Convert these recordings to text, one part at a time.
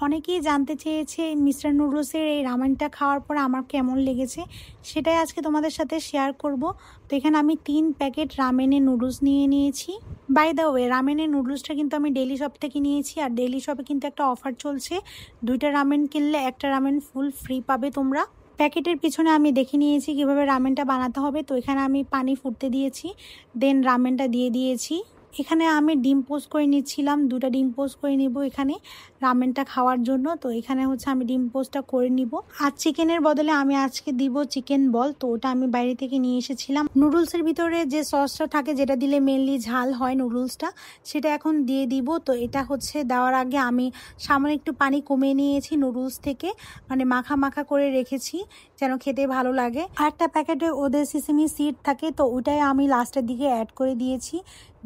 অনেকেই জানতে চেয়েছে মিস্টার নুডলসের এই রামেনটা খাওয়ার পর আমার কেমন লেগেছে, সেটাই আজকে তোমাদের সাথে শেয়ার করব। তো এখানে আমি 3 প্যাকেট রামেনের নুডলস নিয়ে নিয়েছি। বাই দ্য ওয়ে, রামেনের নুডলসটা কিন্তু আমি ডেলি শপ থেকে নিয়েছি, আর ডেলি শপে কিন্তু একটা অফার চলছে, 2টা রামেন কিনলে একটা রামেন ফুল ফ্রি পাবে তোমরা। প্যাকেটের পিছনে আমি দেখে নিয়েছি কিভাবে রামেনটা বানাতে হবে। তো এখানে আমি পানি ফুটতে দিয়েছি, দেন রামেনটা দিয়ে দিয়েছি। এখানে আমি ডিম পোস্ট করে নিচ্ছিলাম, 2টা ডিম পোস্ট করে নিব এখানে রামেনটা খাওয়ার জন্য। তো এখানে হচ্ছে আমি ডিম পোস্টটা করে নিব। আর চিকেনের বদলে আমি আজকে দিব চিকেন বল। তো ওটা আমি বাইরে থেকে নিয়ে এসেছিলাম। নুডলসের ভিতরে যে সসটা থাকে, যেটা দিলে মেনলি ঝাল হয় নুডলসটা, সেটা এখন দিয়ে দিব। তো এটা হচ্ছে দেওয়ার আগে আমি সামান্য একটু পানি কমিয়ে নিয়েছি নুডলস থেকে, মানে মাখা মাখা করে রেখেছি যেন খেতে ভালো লাগে। আর একটা প্যাকেটে ওদের সিসেমি সিড থাকে, তো ওটাই আমি লাস্টের দিকে অ্যাড করে দিয়েছি।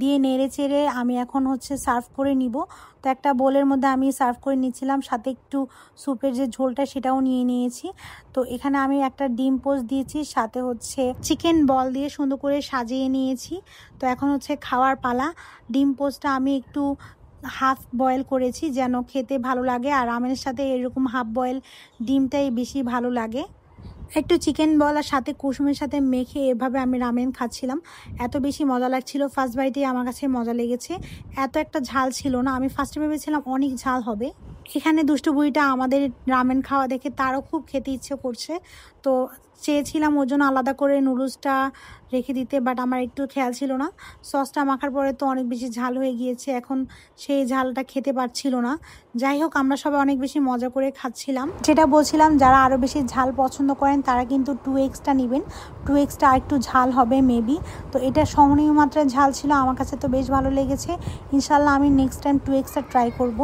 দিয়ে নেড়ে চেড়ে আমি এখন হচ্ছে সার্ভ করে নিব। তো একটা বোলের মধ্যে আমি সার্ভ করে নিচ্ছিলাম, সাথে একটু স্যুপের যে ঝোলটা সেটাও নিয়ে নিয়েছি। তো এখানে আমি একটা ডিম পোস্ট দিয়েছি, সাথে হচ্ছে চিকেন বল দিয়ে সুন্দর করে সাজিয়ে নিয়েছি। তো এখন হচ্ছে খাওয়ার পালা। ডিম পোস্টটা আমি একটু হাফ বয়েল করেছি যেন খেতে ভালো লাগে, আর রামেনের সাথে এরকম হাফ বয়েল ডিমটাই বেশি ভালো লাগে। একটু চিকেন বল আর সাথে কুসুমের সাথে মেখে এভাবে আমি রামেন খাচ্ছিলাম, এত বেশি মজা লাগছিল। ফার্স্ট বাইটেই আমার কাছে মজা লেগেছে, এত একটা ঝাল ছিল না। আমি ফার্স্টে ভেবেছিলাম অনেক ঝাল হবে। এখানে দুষ্টু বুড়িটা আমাদের রামেন খাওয়া দেখে তারও খুব খেতে ইচ্ছে করছে। তো চেয়েছিলাম ওর জন্য আলাদা করে নুডলসটা রেখে দিতে, বাট আমার একটু খেয়াল ছিল না। সসটা মাখার পরে তো অনেক বেশি ঝাল হয়ে গিয়েছে, এখন সেই ঝালটা খেতে পারছিল না। যাই হোক, আমরা সবাই অনেক বেশি মজা করে খাচ্ছিলাম। যেটা বলছিলাম, যারা আরও বেশি ঝাল পছন্দ করেন তারা কিন্তু 2xটা নেবেন, 2xটা একটু ঝাল হবে মেবি। তো এটা সহনীয় মাত্রায় ঝাল ছিল, আমার কাছে তো বেশ ভালো লেগেছে। ইনশাল্লাহ আমি নেক্সট টাইম 2xটা ট্রাই করব।